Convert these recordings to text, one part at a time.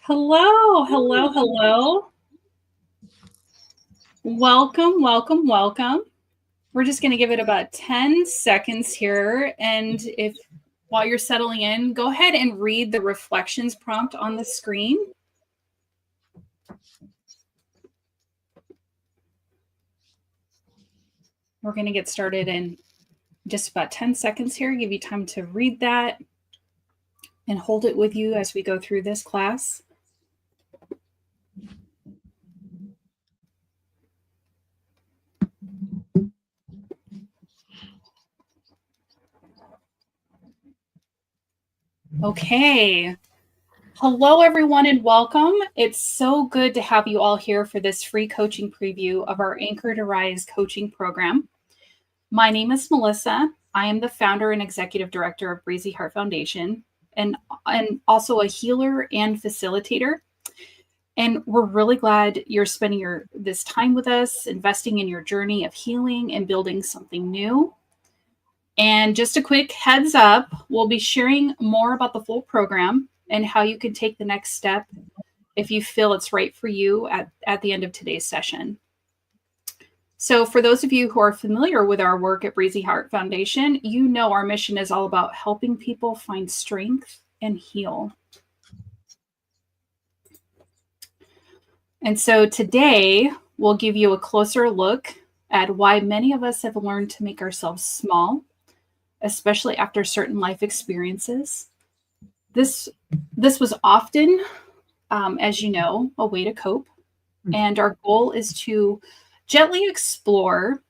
Hello, hello, hello. Welcome, welcome, welcome. We're just going to give it about 10 seconds here. And while you're settling in, go ahead and read the reflections prompt on the screen. We're going to get started in just about 10 seconds here. Give you time to read that and hold it with you as we go through this class. Okay. Hello, everyone, and welcome. It's so good to have you all here for this free coaching preview of our Anchor to Rise coaching program. My name is Melissa. I am the founder and executive director of Breezy Heart Foundation and also a healer and facilitator. And we're really glad you're spending this time with us, investing in your journey of healing and building something new. And just a quick heads up, we'll be sharing more about the full program and how you can take the next step if you feel it's right for you at the end of today's session. So for those of you who are familiar with our work at Breezy Heart Foundation, you know our mission is all about helping people find strength and heal. And so today we'll give you a closer look at why many of us have learned to make ourselves small, especially after certain life experiences. This was often, as you know, a way to cope. And our goal is to gently explore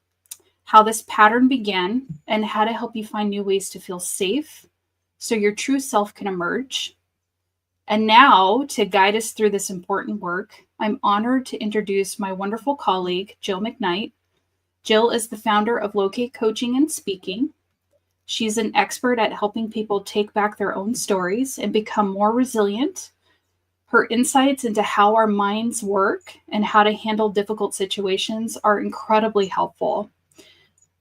how this pattern began and how to help you find new ways to feel safe so your true self can emerge. And now, to guide us through this important work, I'm honored to introduce my wonderful colleague, Jill McKnight. Jill is the founder of Locate Coaching and Speaking. She's an expert at helping people take back their own stories and become more resilient. Her insights into how our minds work and how to handle difficult situations are incredibly helpful.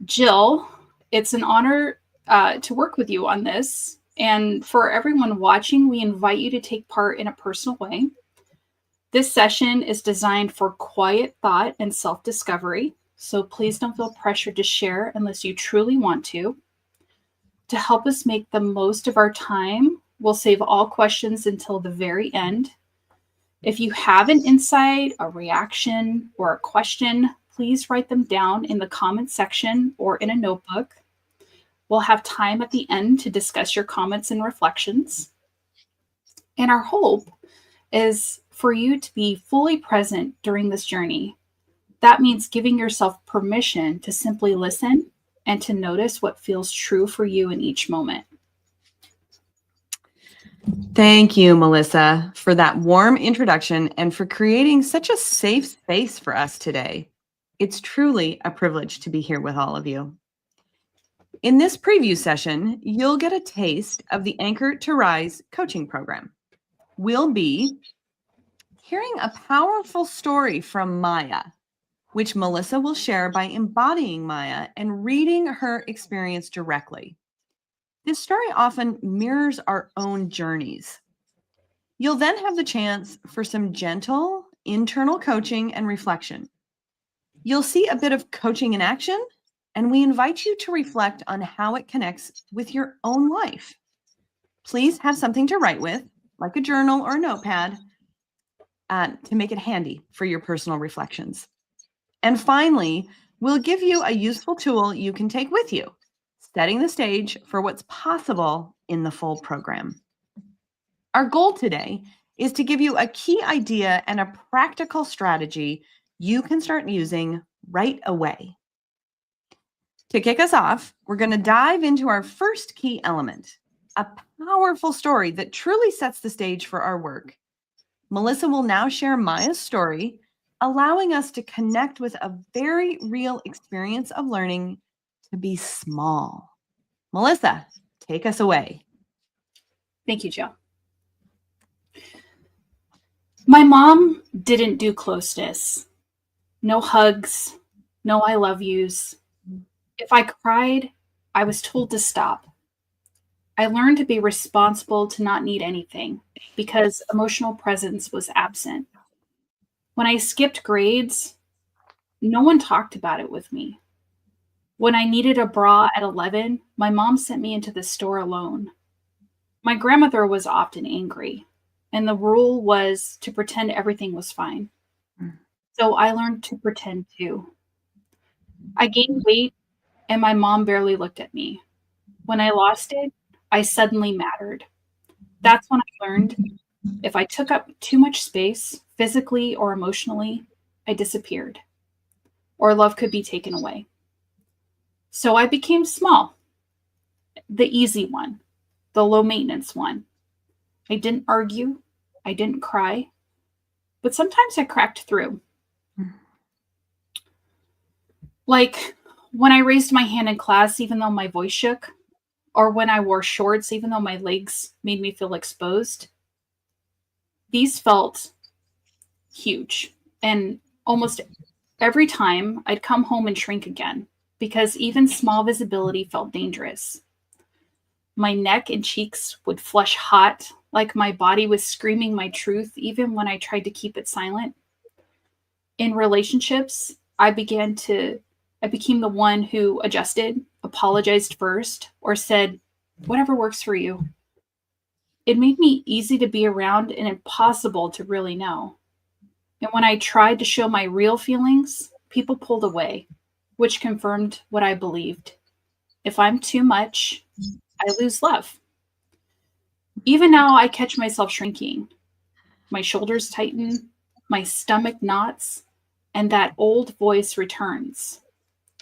Jill, it's an honor to work with you on this. And for everyone watching, we invite you to take part in a personal way. This session is designed for quiet thought and self-discovery, so please don't feel pressured to share unless you truly want to. To help us make the most of our time, we'll save all questions until the very end. If you have an insight, a reaction, or a question, please write them down in the comments section or in a notebook. We'll have time at the end to discuss your comments and reflections. And our hope is for you to be fully present during this journey. That means giving yourself permission to simply listen and to notice what feels true for you in each moment. Thank you, Melissa, for that warm introduction and for creating such a safe space for us today. It's truly a privilege to be here with all of you. In this preview session, you'll get a taste of the Anchor to Rise coaching program. We'll be hearing a powerful story from Maya, which Melissa will share by embodying Maya and reading her experience directly. This story often mirrors our own journeys. You'll then have the chance for some gentle internal coaching and reflection. You'll see a bit of coaching in action, and we invite you to reflect on how it connects with your own life. Please have something to write with, like a journal or a notepad, to make it handy for your personal reflections. And finally, we'll give you a useful tool you can take with you, setting the stage for what's possible in the full program. Our goal today is to give you a key idea and a practical strategy you can start using right away. To kick us off, we're going to dive into our first key element, a powerful story that truly sets the stage for our work. Melissa will now share Maya's story, allowing us to connect with a very real experience of learning to be small. Melissa, take us away. Thank you, Jill. My mom didn't do closeness. No hugs, no I love yous. If I cried, I was told to stop. I learned to be responsible to not need anything because emotional presence was absent. When I skipped grades, no one talked about it with me. When I needed a bra at 11, my mom sent me into the store alone. My grandmother was often angry, and the rule was to pretend everything was fine. So I learned to pretend too. I gained weight, and my mom barely looked at me. When I lost it, I suddenly mattered. That's when I learned if I took up too much space, physically or emotionally, I disappeared, or love could be taken away. So I became small, the easy one, the low maintenance one. I didn't argue, I didn't cry, but sometimes I cracked through. Like when I raised my hand in class, even though my voice shook, or when I wore shorts, even though my legs made me feel exposed. These felt huge. And almost every time I'd come home and shrink again because even small visibility felt dangerous. My neck and cheeks would flush hot, like my body was screaming my truth, even when I tried to keep it silent. In relationships, I became the one who adjusted, apologized first, or said, whatever works for you. It made me easy to be around and impossible to really know. And when I tried to show my real feelings, people pulled away, which confirmed what I believed. If I'm too much, I lose love. Even now, I catch myself shrinking. My shoulders tighten, my stomach knots, and that old voice returns.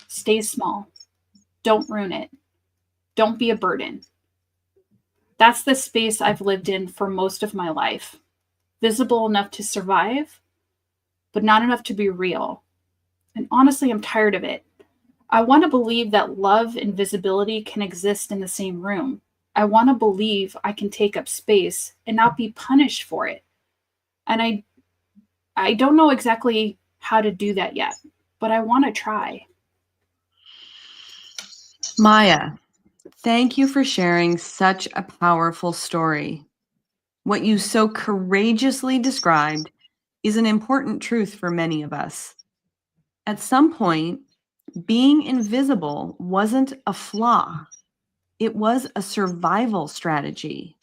Stay small. Don't ruin it. Don't be a burden. That's the space I've lived in for most of my life. Visible enough to survive, but not enough to be real. And honestly, I'm tired of it. I want to believe that love and visibility can exist in the same room. I want to believe I can take up space and not be punished for it. And I don't know exactly how to do that yet, but I want to try. Maya, thank you for sharing such a powerful story. What you so courageously described is an important truth for many of us. At some point, being invisible wasn't a flaw, it was a survival strategy.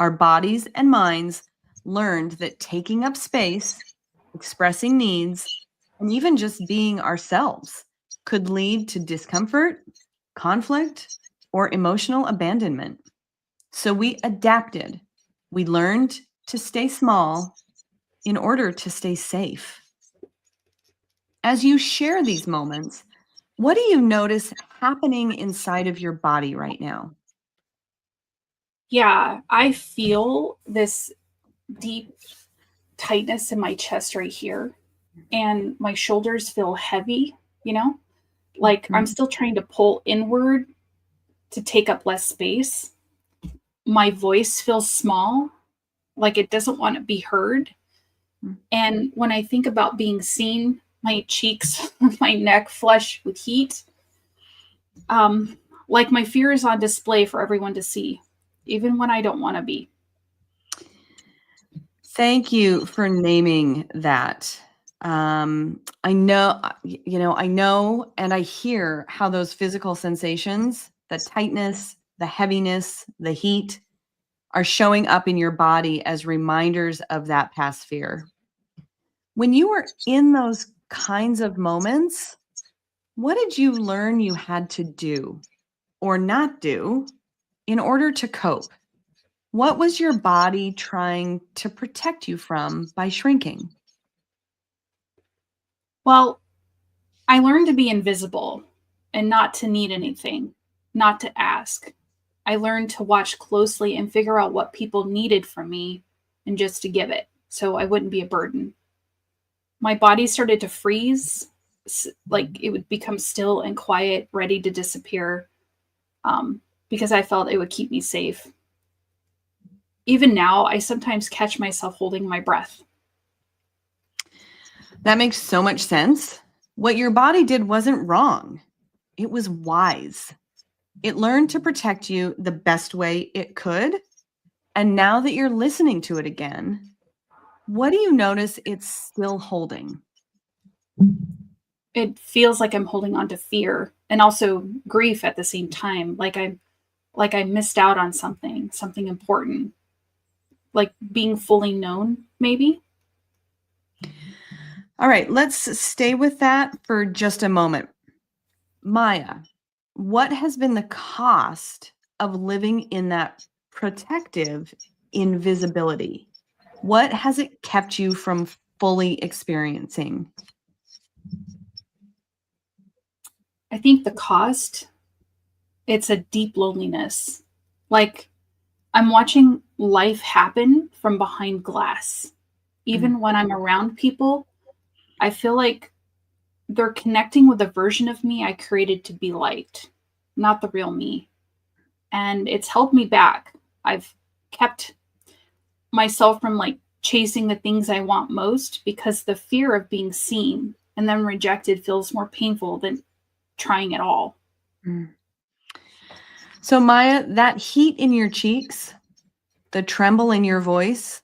Our bodies and minds learned that taking up space, expressing needs, and even just being ourselves could lead to discomfort, conflict, or emotional abandonment. So we adapted. We learned to stay small in order to stay safe. As you share these moments, what do you notice happening inside of your body right now? Yeah, I feel this deep tightness in my chest right here, and my shoulders feel heavy, you know, like I'm still trying to pull inward to take up less space. My voice feels small, like it doesn't want to be heard. And when I think about being seen, my cheeks, my neck flush with heat. Um, like my fear is on display for everyone to see, even when I don't want to be. Thank you for naming that. I know, I know, and I hear how those physical sensations, the tightness, the heaviness, the heat, are showing up in your body as reminders of that past fear. When you were in those kinds of moments, what did you learn you had to do or not do in order to cope? What was your body trying to protect you from by shrinking? Well, I learned to be invisible and not to need anything, not to ask. I learned to watch closely and figure out what people needed from me and just to give it so I wouldn't be a burden. My body started to freeze, like it would become still and quiet, ready to disappear, because I felt it would keep me safe. Even now, I sometimes catch myself holding my breath. That makes so much sense. What your body did wasn't wrong, it was wise. It learned to protect you the best way it could. And now that you're listening to it again, what do you notice it's still holding? It feels like I'm holding on to fear and also grief at the same time. Like I missed out on something important. Like being fully known, maybe. All right, let's stay with that for just a moment. Maya, what has been the cost of living in that protective invisibility? What has it kept you from fully experiencing? I think the cost, it's a deep loneliness. Like I'm watching life happen from behind glass. Mm. Even when I'm around people, I feel like they're connecting with a version of me I created to be liked, not the real me. And it's held me back. I've kept myself from like chasing the things I want most because the fear of being seen and then rejected feels more painful than trying at all. Mm. So, Maya, that heat in your cheeks, the tremble in your voice,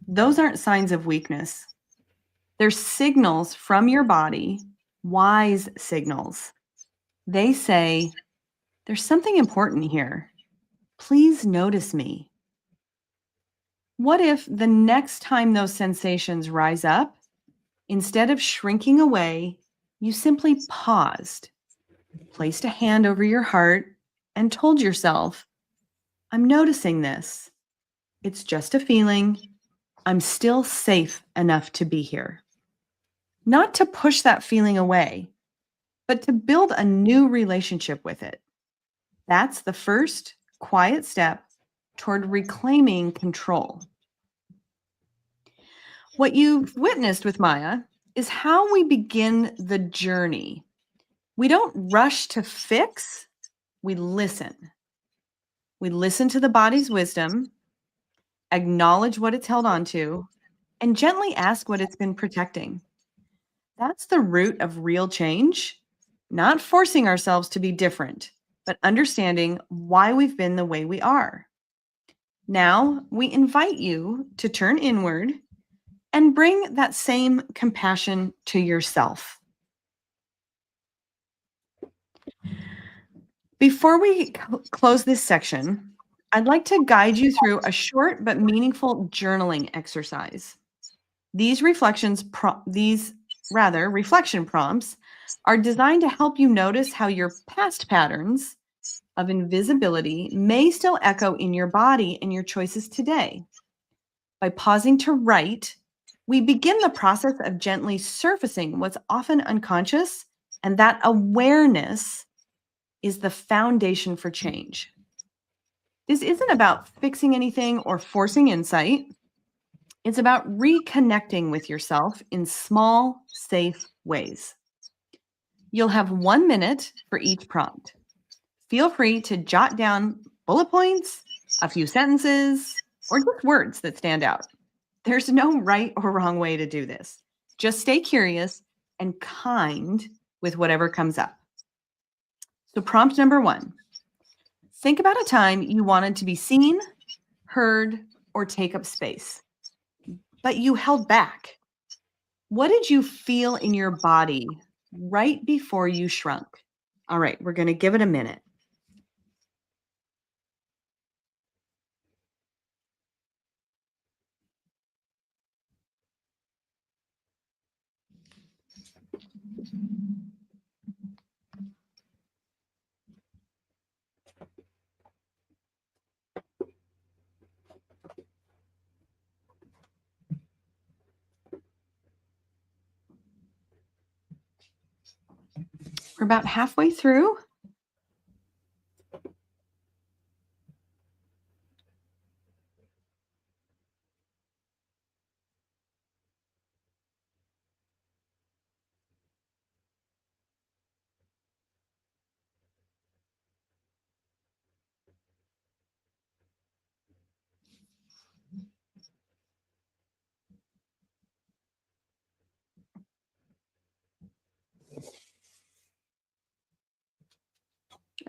those aren't signs of weakness. They're signals from your body, wise signals. They say, there's something important here. Please notice me. What if the next time those sensations rise up, instead of shrinking away, you simply paused, placed a hand over your heart, and told yourself, I'm noticing this. It's just a feeling. I'm still safe enough to be here. Not to push that feeling away, but to build a new relationship with it. That's the first quiet step toward reclaiming control. What you've witnessed with Maya is how we begin the journey. We don't rush to fix, we listen. We listen to the body's wisdom, acknowledge what it's held on to, and gently ask what it's been protecting. That's the root of real change, not forcing ourselves to be different, but understanding why we've been the way we are. Now, we invite you to turn inward and bring that same compassion to yourself. Before we close this section, I'd like to guide you through a short but meaningful journaling exercise. Reflection prompts are designed to help you notice how your past patterns of invisibility may still echo in your body and your choices today. By pausing to write, we begin the process of gently surfacing what's often unconscious, and that awareness is the foundation for change. This isn't about fixing anything or forcing insight. It's about reconnecting with yourself in small, safe ways. You'll have 1 minute for each prompt. Feel free to jot down bullet points, a few sentences, or just words that stand out. There's no right or wrong way to do this. Just stay curious and kind with whatever comes up. So, prompt number 1, think about a time you wanted to be seen, heard, or take up space, but you held back. What did you feel in your body right before you shrunk? All right, we're going to give it a minute. We're about halfway through.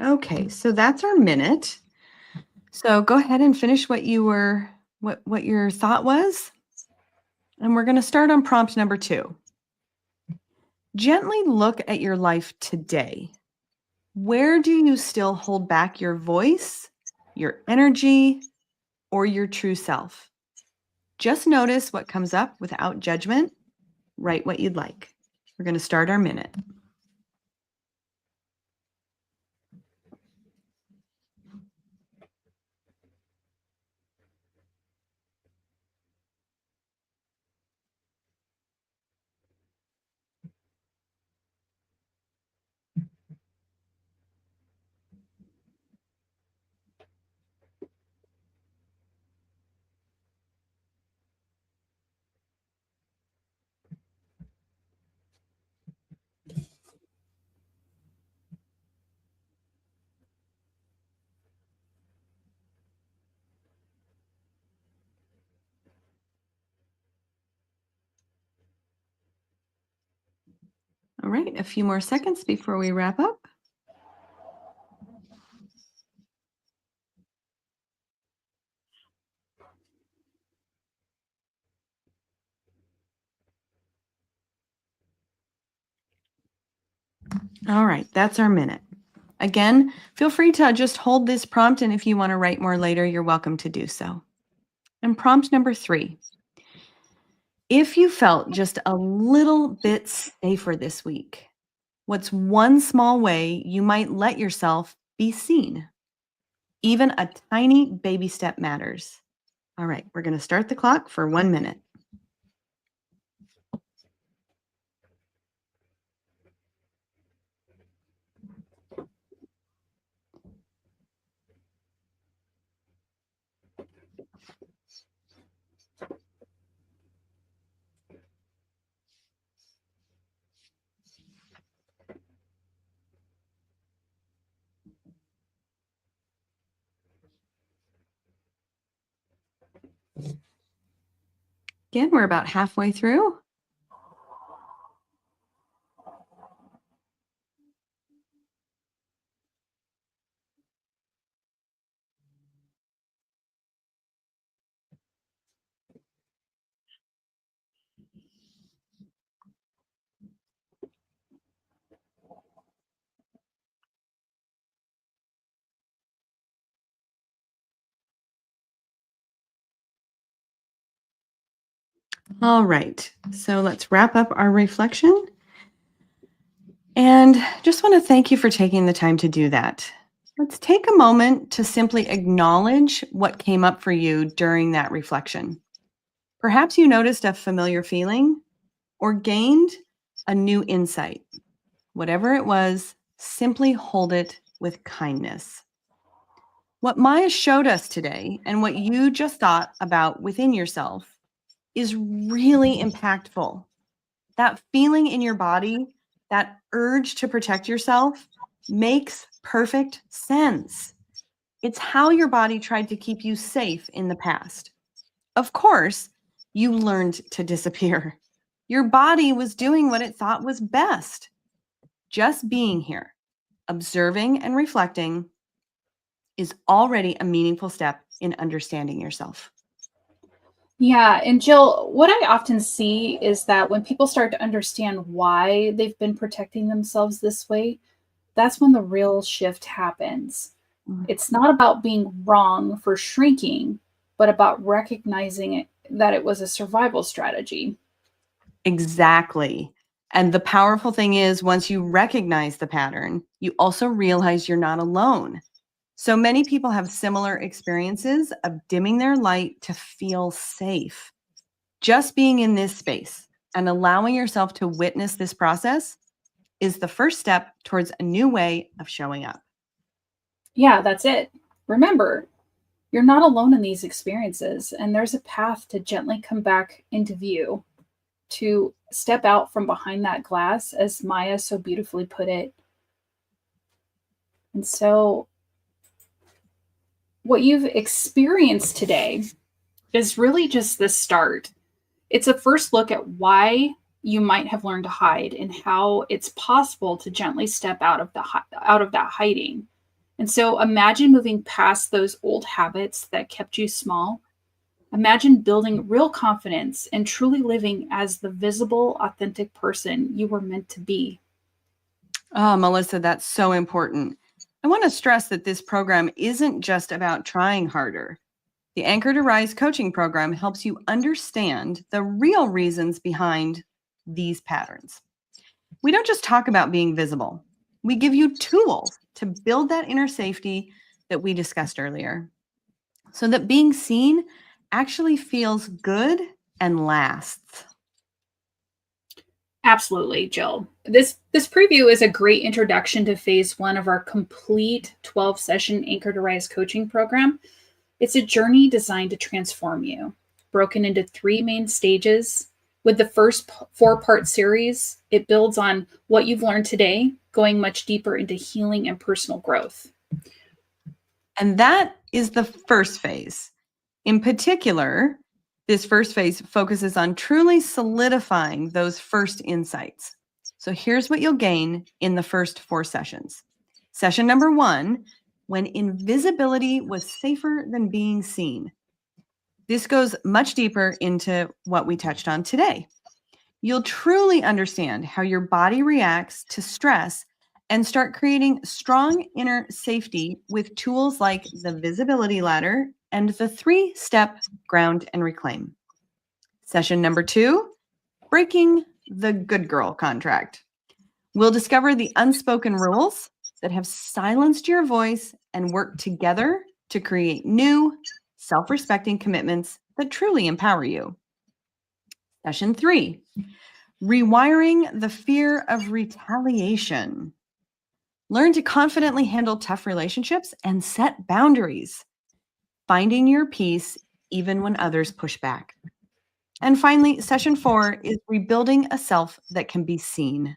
Okay, so that's our minute. So go ahead and finish what your thought was. And we're going to start on prompt number 2. Gently look at your life today. Where do you still hold back your voice, your energy, or your true self? Just notice what comes up without judgment. Write what you'd like. We're going to start our minute. All right, a few more seconds before we wrap up. All right, that's our minute. Again, feel free to just hold this prompt, and if you want to write more later, you're welcome to do so. And prompt number 3. If you felt just a little bit safer this week, what's one small way you might let yourself be seen? Even a tiny baby step matters. All right, we're going to start the clock for 1 minute. Again, we're about halfway through. All right, so let's wrap up our reflection. And just want to thank you for taking the time to do that. Let's take a moment to simply acknowledge what came up for you during that reflection. Perhaps you noticed a familiar feeling or gained a new insight. Whatever it was, simply hold it with kindness. What Maya showed us today and what you just thought about within yourself is really impactful. That feeling in your body, that urge to protect yourself, makes perfect sense. It's how your body tried to keep you safe in the past. Of course, you learned to disappear. Your body was doing what it thought was best. Just being here, observing and reflecting, is already a meaningful step in understanding yourself. Yeah. And Jill, what I often see is that when people start to understand why they've been protecting themselves this way, that's when the real shift happens. Mm. It's not about being wrong for shrinking, but about recognizing that it was a survival strategy. Exactly. And the powerful thing is, once you recognize the pattern, you also realize you're not alone. So many people have similar experiences of dimming their light to feel safe. Just being in this space and allowing yourself to witness this process is the first step towards a new way of showing up. Yeah, that's it. Remember, you're not alone in these experiences, and there's a path to gently come back into view, to step out from behind that glass, as Maya so beautifully put it. And so, what you've experienced today is really just the start. It's a first look at why you might have learned to hide and how it's possible to gently step out of that hiding. And so imagine moving past those old habits that kept you small. Imagine building real confidence and truly living as the visible, authentic person you were meant to be. Oh, Melissa, that's so important. I want to stress that this program isn't just about trying harder. The Anchor to Rise coaching program helps you understand the real reasons behind these patterns. We don't just talk about being visible. We give you tools to build that inner safety that we discussed earlier, so that being seen actually feels good and lasts. Absolutely, Jill. This preview is a great introduction to phase 1 of our complete 12-session Anchor to Rise coaching program. It's a journey designed to transform you, broken into 3 main stages. With the first 4-part series, it builds on what you've learned today, going much deeper into healing and personal growth. And that is the first phase. In particular, this first phase focuses on truly solidifying those first insights. So here's what you'll gain in the first 4 sessions. Session number 1, when invisibility was safer than being seen. This goes much deeper into what we touched on today. You'll truly understand how your body reacts to stress and start creating strong inner safety with tools like the visibility ladder and the 3-step ground and reclaim. Session number 2, breaking the good girl contract. We'll discover the unspoken rules that have silenced your voice and work together to create new, self-respecting commitments that truly empower you. Session 3, rewiring the fear of retaliation. Learn to confidently handle tough relationships and set boundaries, finding your peace even when others push back. And finally, session 4 is rebuilding a self that can be seen.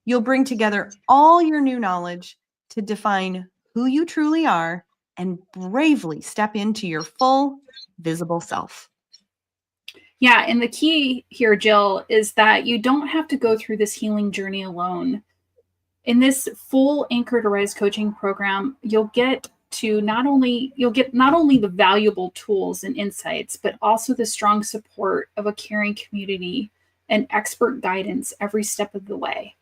You'll bring together all your new knowledge to define who you truly are and bravely step into your full, visible self. Yeah, and the key here, Jill, is that you don't have to go through this healing journey alone. In this full Anchor to Rise coaching program, you'll get not only the valuable tools and insights, but also the strong support of a caring community and expert guidance every step of the way.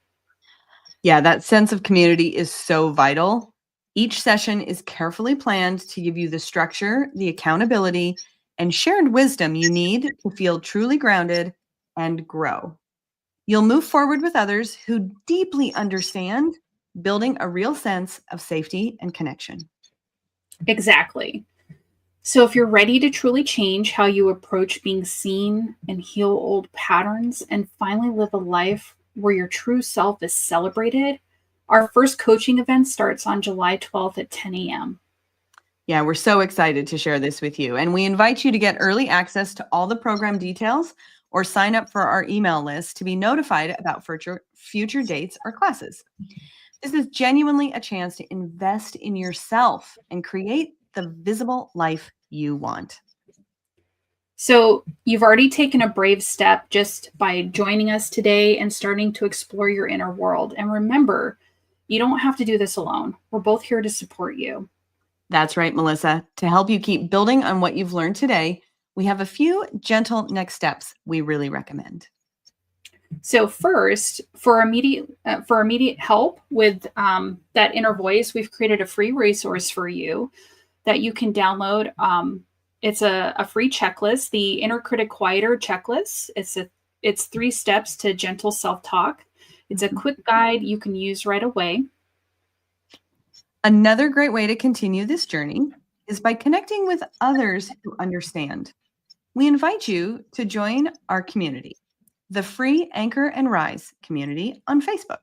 Yeah, that sense of community is so vital. Each session is carefully planned to give you the structure, the accountability, and shared wisdom you need to feel truly grounded and grow. You'll move forward with others who deeply understand, building a real sense of safety and connection. Exactly. So if you're ready to truly change how you approach being seen and heal old patterns and finally live a life where your true self is celebrated, our first coaching event starts on July 12th at 10 a.m. Yeah, we're so excited to share this with you. And we invite you to get early access to all the program details or sign up for our email list to be notified about future dates or classes. This is genuinely a chance to invest in yourself and create the visible life you want. So you've already taken a brave step just by joining us today and starting to explore your inner world. And remember, you don't have to do this alone. We're both here to support you. That's right, Melissa. To help you keep building on what you've learned today, we have a few gentle next steps we really recommend. So first, for immediate help with that inner voice, we've created a free resource for you that you can download. It's a free checklist, the Inner Critic Quieter checklist. It's 3 steps to gentle self-talk. It's a quick guide you can use right away. Another great way to continue this journey is by connecting with others who understand. We invite you to join our community, the free Anchor and Rise community on Facebook.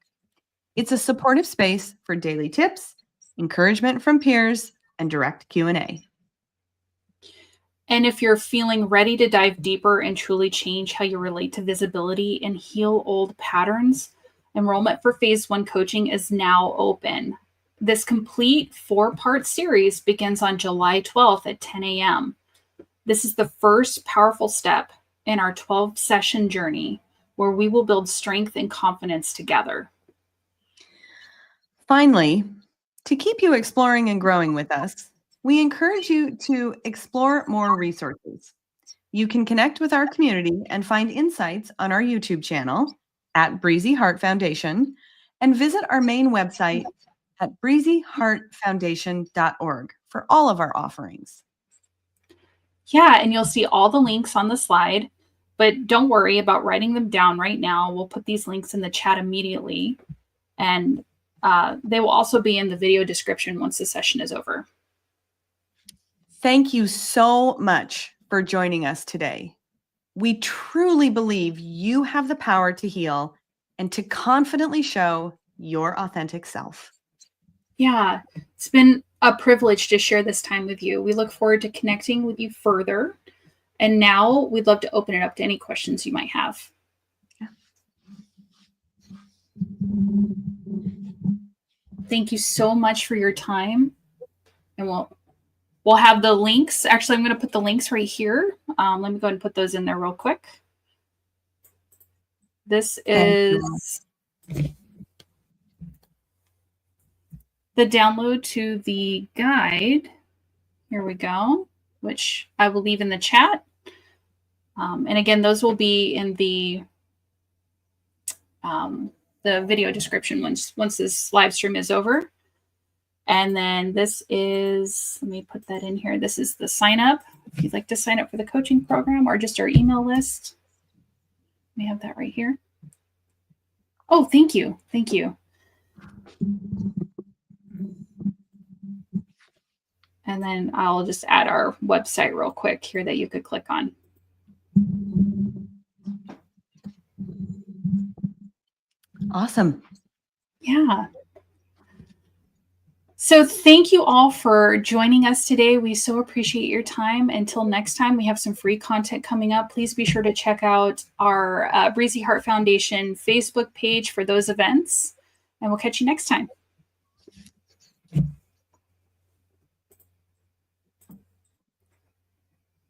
It's a supportive space for daily tips, encouragement from peers, and direct Q&A. And if you're feeling ready to dive deeper and truly change how you relate to visibility and heal old patterns, enrollment for phase 1 coaching is now open. This complete 4-part series begins on July 12th at 10 a.m. This is the first powerful step in our 12-session journey where we will build strength and confidence together. Finally, To keep you exploring and growing with us, we encourage you to explore more resources. You can connect with our community and find insights on our YouTube channel at Breezy Heart Foundation and visit our main website at breezyheartfoundation.org for all of our offerings. Yeah, and you'll see all the links on the slide, but don't worry about writing them down right now. We'll put these links in the chat immediately, and they will also be in the video description once the session is over. Thank you so much for joining us today. We truly believe you have the power to heal and to confidently show your authentic self. Yeah, it's been a privilege to share this time with you. We look forward to connecting with you further. And now we'd love to open it up to any questions you might have. Thank you so much for your time. And we'll have the links. Actually, I'm going to put the links right here. Let me go ahead and put those in there real quick. This is the download to the guide. Here we go, which I will leave in the chat. And again, those will be in the video description once this live stream is over. And then this is, let me put that in here. This is the sign up. If you'd like to sign up for the coaching program or just our email list, we have that right here. Oh, thank you. Thank you. And then I'll just add our website real quick here that you could click on. Awesome. Yeah. So thank you all for joining us today. We so appreciate your time. Until next time, we have some free content coming up. Please be sure to check out our Breezy Heart Foundation Facebook page for those events, and we'll catch you next time.